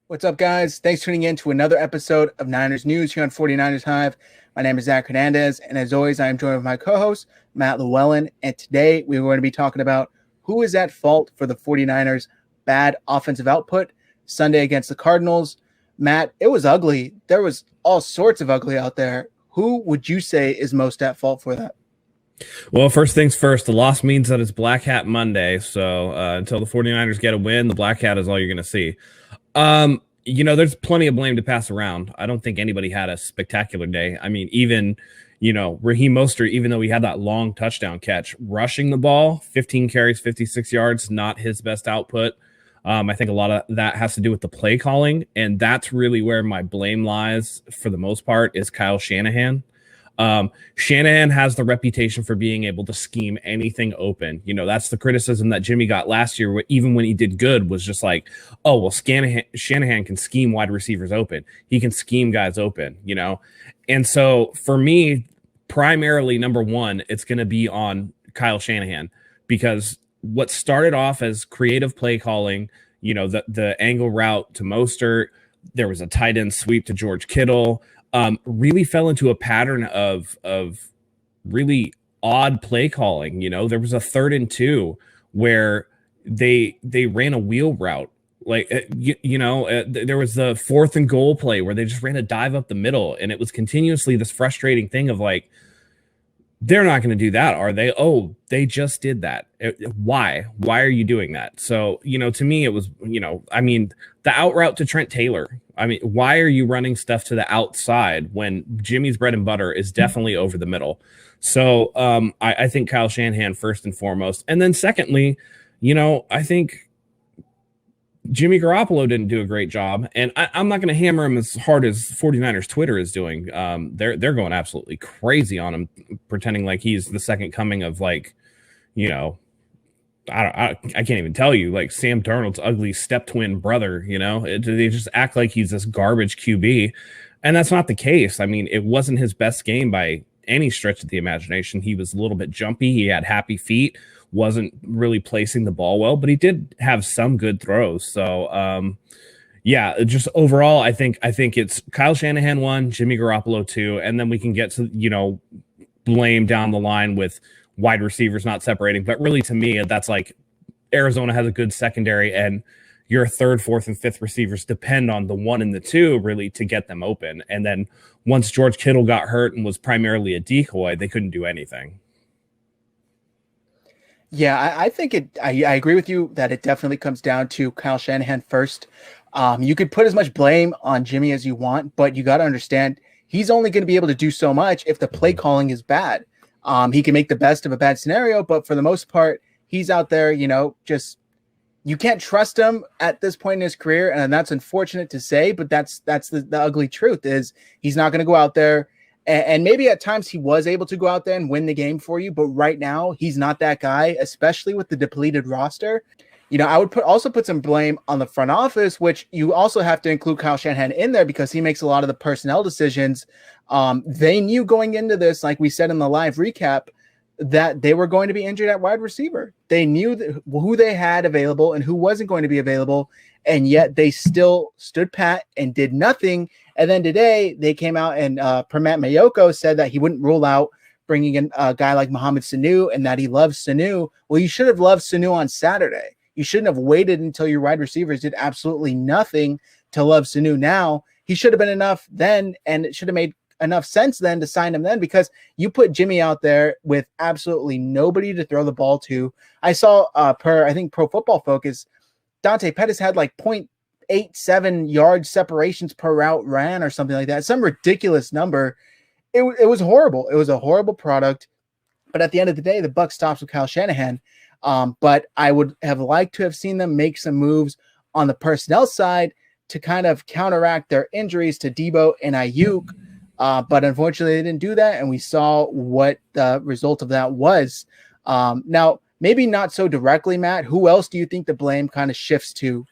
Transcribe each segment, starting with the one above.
What's up, guys? Thanks for tuning in to another episode of Niners News here on 49ers Hive. My name is Zach Hernandez, and as always, I am joined with my co-host, Matt Llewellyn. And today we're going to be talking about who is at fault for the 49ers' bad offensive output Sunday against the Cardinals. Matt, it was ugly. There was all sorts of ugly out there. Who would you say is most at fault for that? Well, first things first, the loss means that it's Black Hat Monday. So until the 49ers get a win, the Black Hat is all you're going to see. There's plenty of blame to pass around. I don't think anybody had a spectacular day. I mean, even, Raheem Mostert, even though he had that long touchdown catch, rushing the ball, 15 carries, 56 yards, not his best output. I think a lot of that has to do with the play calling, and that's really where my blame lies for the most part is Kyle Shanahan. Shanahan has the reputation for being able to scheme anything open. That's the criticism that Jimmy got last year, even when he did good, was just like, oh, well, Shanahan can scheme wide receivers open. He can scheme guys open, And so for me, primarily, number one, it's going to be on Kyle Shanahan, because what started off as creative play calling, the angle route to Mostert, there was a tight end sweep to George Kittle, really fell into a pattern of really odd play calling. There was a 3rd and 2 where they ran a wheel route. There was the 4th and goal play where they just ran a dive up the middle, and it was continuously this frustrating thing of like, they're not going to do that, are they? Oh, they just did that. Why are you doing that? So, to me, it was, the out route to Trent Taylor. I mean, why are you running stuff to the outside when Jimmy's bread and butter is definitely over the middle? So I think Kyle Shanahan first and foremost. And then secondly, I think Jimmy Garoppolo didn't do a great job. And I'm not going to hammer him as hard as 49ers Twitter is doing. They're going absolutely crazy on him, pretending like he's the second coming of I can't even tell you, like Sam Darnold's ugly step twin brother. They just act like he's this garbage QB, and that's not the case. I mean, it wasn't his best game by any stretch of the imagination. He was a little bit jumpy. He had happy feet, wasn't really placing the ball well, but he did have some good throws. So, just overall, I think it's Kyle Shanahan 1, Jimmy Garoppolo 2, and then we can get to blame down the line with wide receivers not separating. But really, to me, that's like Arizona has a good secondary, and your 3rd, 4th, and 5th receivers depend on the 1 and the 2 really to get them open. And then once George Kittle got hurt and was primarily a decoy, they couldn't do anything. Yeah, I think I agree with you that it definitely comes down to Kyle Shanahan first. You could put as much blame on Jimmy as you want, but you got to understand he's only going to be able to do so much if the play calling is bad. He can make the best of a bad scenario, but for the most part, he's out there, just you can't trust him at this point in his career, and that's unfortunate to say, but that's the ugly truth is he's not going to go out there. And maybe at times he was able to go out there and win the game for you, but right now he's not that guy, especially with the depleted roster. I would also put some blame on the front office, which you also have to include Kyle Shanahan in there because he makes a lot of the personnel decisions. They knew going into this, like we said in the live recap, that they were going to be injured at wide receiver. They knew who they had available and who wasn't going to be available, and yet they still stood pat and did nothing. And then today they came out and Permat Mayoko said that he wouldn't rule out bringing in a guy like Mohamed Sanu and that he loves Sanu. Well, you should have loved Sanu on Saturday. You shouldn't have waited until your wide receivers did absolutely nothing to love Sanu now. He should have been enough then, and it should have made enough sense then to sign him then, because you put Jimmy out there with absolutely nobody to throw the ball to. I saw I think Pro Football Focus, Dante Pettis had like 0.87 yard separations per route ran or something like that. Some ridiculous number. It was horrible. It was a horrible product. But at the end of the day, the buck stops with Kyle Shanahan. But I would have liked to have seen them make some moves on the personnel side to kind of counteract their injuries to Debo and Ayuk. But unfortunately, they didn't do that, and we saw what the result of that was. Now, maybe not so directly, Matt. Who else do you think the blame kind of shifts to?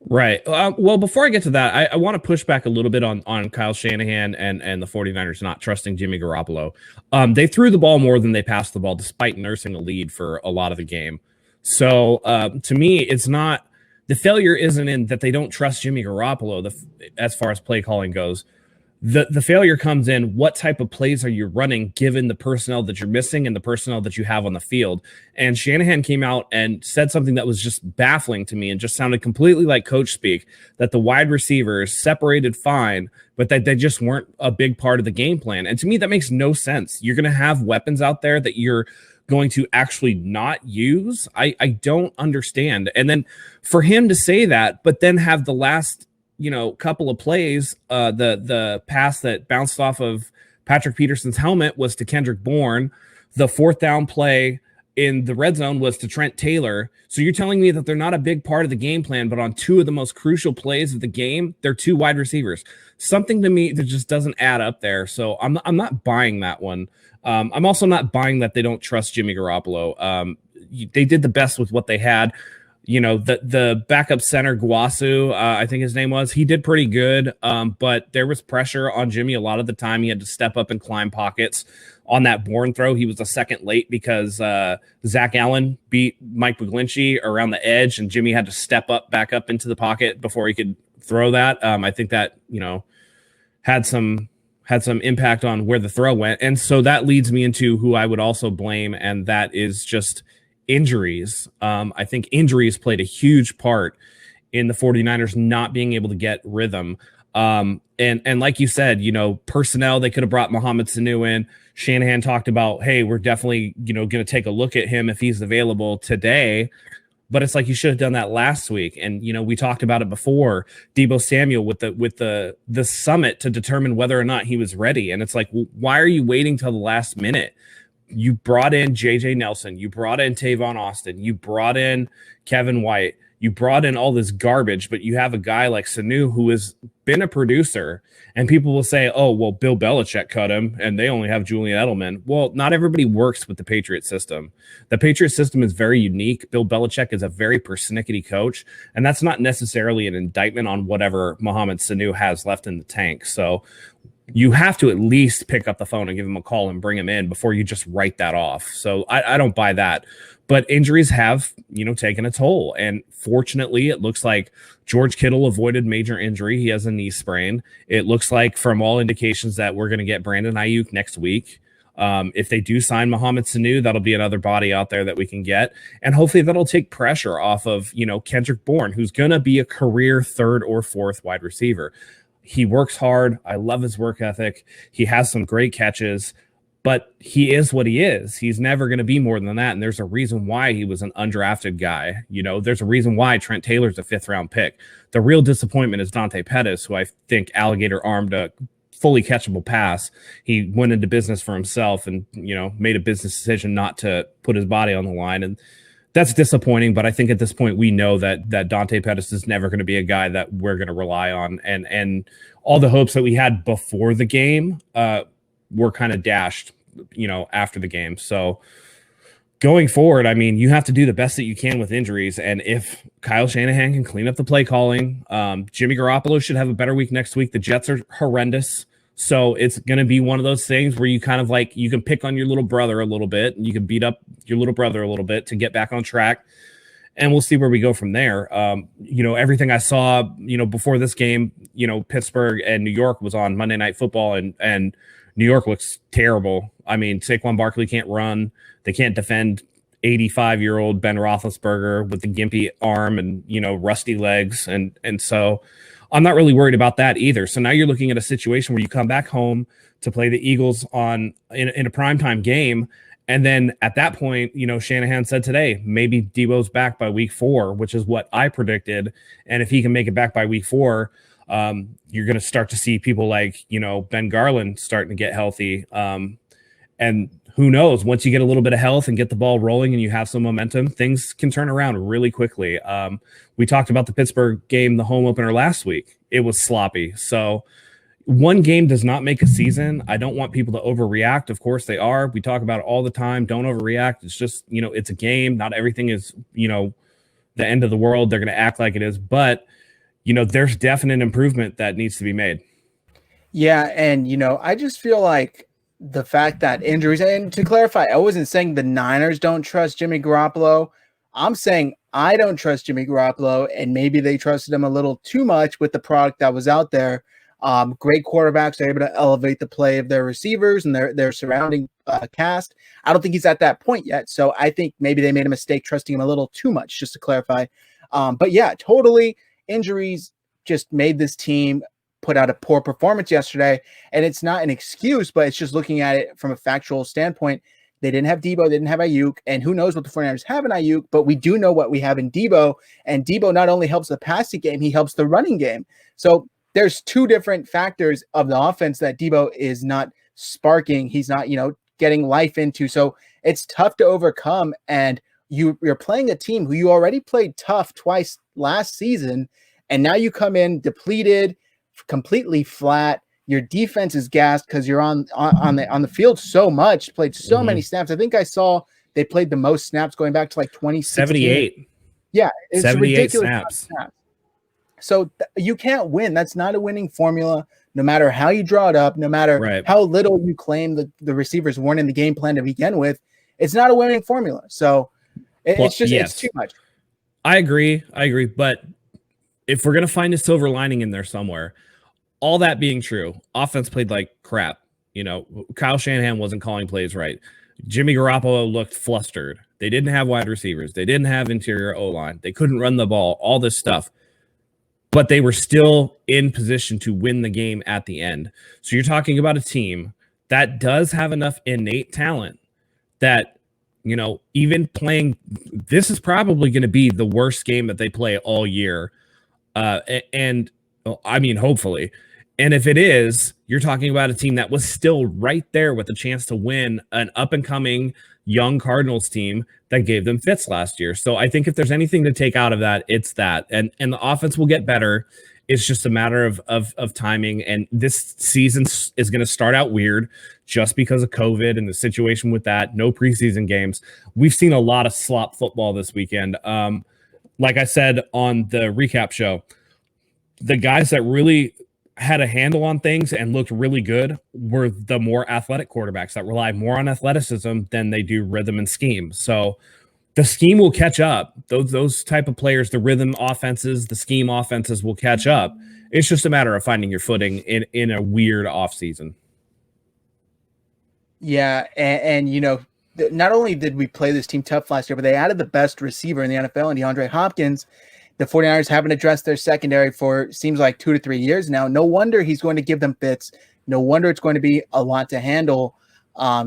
Right. Well, before I get to that, I want to push back a little bit on Kyle Shanahan and the 49ers not trusting Jimmy Garoppolo. They threw the ball more than they passed the ball, despite nursing a lead for a lot of the game. So to me, it's not The failure isn't in that they don't trust Jimmy Garoppolo as far as play calling goes. The failure comes in what type of plays are you running given the personnel that you're missing and the personnel that you have on the field. And Shanahan came out and said something that was just baffling to me and just sounded completely like coach speak, that the wide receivers separated fine, but that they just weren't a big part of the game plan. And to me, that makes no sense. You're going to have weapons out there that you're going to actually not use. I don't understand. And then for him to say that, but then have the last couple of plays, the pass that bounced off of Patrick Peterson's helmet was to Kendrick Bourne. The fourth down play in the red zone was to Trent Taylor. So you're telling me that they're not a big part of the game plan, but on two of the most crucial plays of the game, they're two wide receivers. Something to me that just doesn't add up there. So I'm not buying that one. I'm also not buying that they don't trust Jimmy Garoppolo. They did the best with what they had. The backup center, Guasu, I think his name was, he did pretty good. But there was pressure on Jimmy a lot of the time. He had to step up and climb pockets. On that Bourne throw, he was a second late because Zach Allen beat Mike McGlinchey around the edge, and Jimmy had to step back up into the pocket before he could throw that. I think that, had some impact on where the throw went. And so that leads me into who I would also blame, and that is just injuries. I think injuries played a huge part in the 49ers not being able to get rhythm. And like you said, personnel, they could have brought Mohamed Sanu in. Shanahan talked about, hey, we're definitely, going to take a look at him if he's available today. But it's like you should have done that last week. And, we talked about it before, Deebo Samuel with the summit to determine whether or not he was ready. And it's like, why are you waiting till the last minute? You brought in JJ Nelson, you brought in Tavon Austin, you brought in Kevin White, you brought in all this garbage, but you have a guy like Sanu who has been a producer, and people will say, oh, well, Bill Belichick cut him and they only have Julian Edelman. Well, not everybody works with the Patriot system. The Patriot system is very unique. Bill Belichick is a very persnickety coach, and that's not necessarily an indictment on whatever Mohamed Sanu has left in the tank. So you have to at least pick up the phone and give him a call and bring him in before you just write that off. So I don't buy that. But injuries have, taken a toll. And fortunately, it looks like George Kittle avoided major injury. He has a knee sprain. It looks like, from all indications, that we're going to get Brandon Ayuk next week. If they do sign Mohamed Sanu, that'll be another body out there that we can get. And hopefully that'll take pressure off of, Kendrick Bourne, who's going to be a career third or fourth wide receiver. He works hard. I love his work ethic. He has some great catches, but he is what he is. He's never going to be more than that. And there's a reason why he was an undrafted guy. There's a reason why Trent Taylor's a 5th round pick. The real disappointment is Dante Pettis, who I think alligator armed a fully catchable pass. He went into business for himself and, made a business decision not to put his body on the line. And that's disappointing, but I think at this point we know that Dante Pettis is never going to be a guy that we're going to rely on, and all the hopes that we had before the game were kind of dashed, after the game. So going forward, I mean, you have to do the best that you can with injuries, and if Kyle Shanahan can clean up the play calling, Jimmy Garoppolo should have a better week next week. The Jets are horrendous. So it's going to be one of those things where you kind of like, you can pick on your little brother a little bit, and you can beat up your little brother a little bit to get back on track. And we'll see where we go from there. Everything I saw, before this game, Pittsburgh and New York was on Monday Night Football, and New York looks terrible. I mean, Saquon Barkley can't run. They can't defend 85-year-old Ben Roethlisberger with the gimpy arm and, rusty legs. And so I'm not really worried about that either. So now you're looking at a situation where you come back home to play the Eagles in a primetime game. And then at that point, Shanahan said today, maybe Deebo's back by week 4, which is what I predicted. And if he can make it back by week 4, you're going to start to see people like, Ben Garland starting to get healthy. And who knows, once you get a little bit of health and get the ball rolling and you have some momentum, things can turn around really quickly. We talked about the Pittsburgh game, the home opener last week. It was sloppy. So one game does not make a season. I don't want people to overreact. Of course they are. We talk about it all the time. Don't overreact. It's just, it's a game. Not everything is, the end of the world. They're going to act like it is. But, there's definite improvement that needs to be made. Yeah. And, I just feel like the fact that injuries, and to clarify, I wasn't saying the Niners don't trust Jimmy Garoppolo. I'm saying I don't trust Jimmy Garoppolo, and maybe they trusted him a little too much with the product that was out there. Great quarterbacks are able to elevate the play of their receivers and their surrounding cast. I don't think he's at that point yet, so I think maybe they made a mistake trusting him a little too much, just to clarify. But yeah, totally, injuries just made this team put out a poor performance yesterday, and it's not an excuse, but it's just looking at it from a factual standpoint. They didn't have Debo, they didn't have Ayuk, and who knows what the 49ers have in Ayuk, but we do know what we have in Debo, and Debo not only helps the passing game, he helps the running game. So there's two different factors of the offense that Debo is not sparking. He's not, getting life into. So it's tough to overcome, and you're playing a team who you already played tough twice last season, and now you come in depleted, completely flat. Your defense is gassed because you're on the field so much, played so many snaps. I think I saw they played the most snaps going back to like 2016. 78. Yeah, it's 78 ridiculous snaps. So you can't win. That's not a winning formula, no matter how you draw it up, no matter how little you claim the receivers weren't in the game plan to begin with. It's not a winning formula. So it's too much. I agree. But if we're going to find a silver lining in there somewhere, all that being true, offense played like crap. Kyle Shanahan wasn't calling plays right. Jimmy Garoppolo looked flustered. They didn't have wide receivers. They didn't have interior O-line. They couldn't run the ball, all this stuff. But they were still in position to win the game at the end. So you're talking about a team that does have enough innate talent that, even playing, this is probably going to be the worst game that they play all year. Hopefully. And if it is, you're talking about a team that was still right there with a chance to win an up-and-coming young Cardinals team that gave them fits last year. So I think if there's anything to take out of that, it's that. And the offense will get better. It's just a matter of timing. And this season is going to start out weird just because of COVID and the situation with that. No preseason games. We've seen a lot of slop football this weekend. Like I said on the recap show, the guys that really had a handle on things and looked really good were the more athletic quarterbacks that rely more on athleticism than they do rhythm and scheme. So the scheme will catch up. Those type of players, the rhythm offenses, the scheme offenses will catch up. It's just a matter of finding your footing in a weird offseason. Yeah, and not only did we play this team tough last year, but they added the best receiver in the NFL, and DeAndre Hopkins. The 49ers haven't addressed their secondary for seems like 2 to 3 years now. No wonder he's going to give them fits. No wonder it's going to be a lot to handle.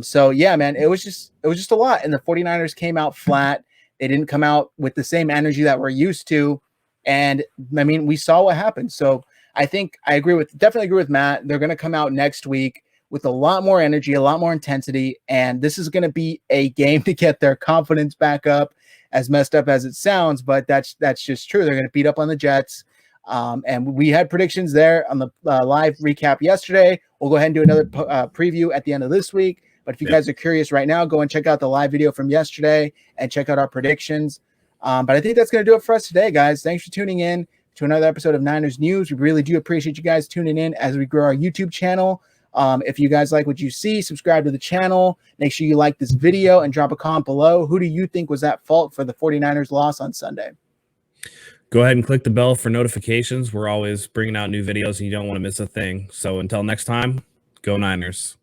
So yeah, man, it was just a lot. And the 49ers came out flat. They didn't come out with the same energy that we're used to. And we saw what happened. So I think definitely agree with Matt. They're going to come out next week with a lot more energy, a lot more intensity. And this is going to be a game to get their confidence back up. As messed up as it sounds, but that's just true. They're going to beat up on the Jets. And we had predictions there on the live recap yesterday. We'll go ahead and do another preview at the end of this week. But if you guys are curious right now, go and check out the live video from yesterday and check out our predictions. But I think that's going to do it for us today, guys. Thanks for tuning in to another episode of Niners News. We really do appreciate you guys tuning in as we grow our YouTube channel. If you guys like what you see, subscribe to the channel. Make sure you like this video and drop a comment below. Who do you think was at fault for the 49ers loss on Sunday? Go ahead and click the bell for notifications. We're always bringing out new videos and you don't want to miss a thing. So until next time, go Niners.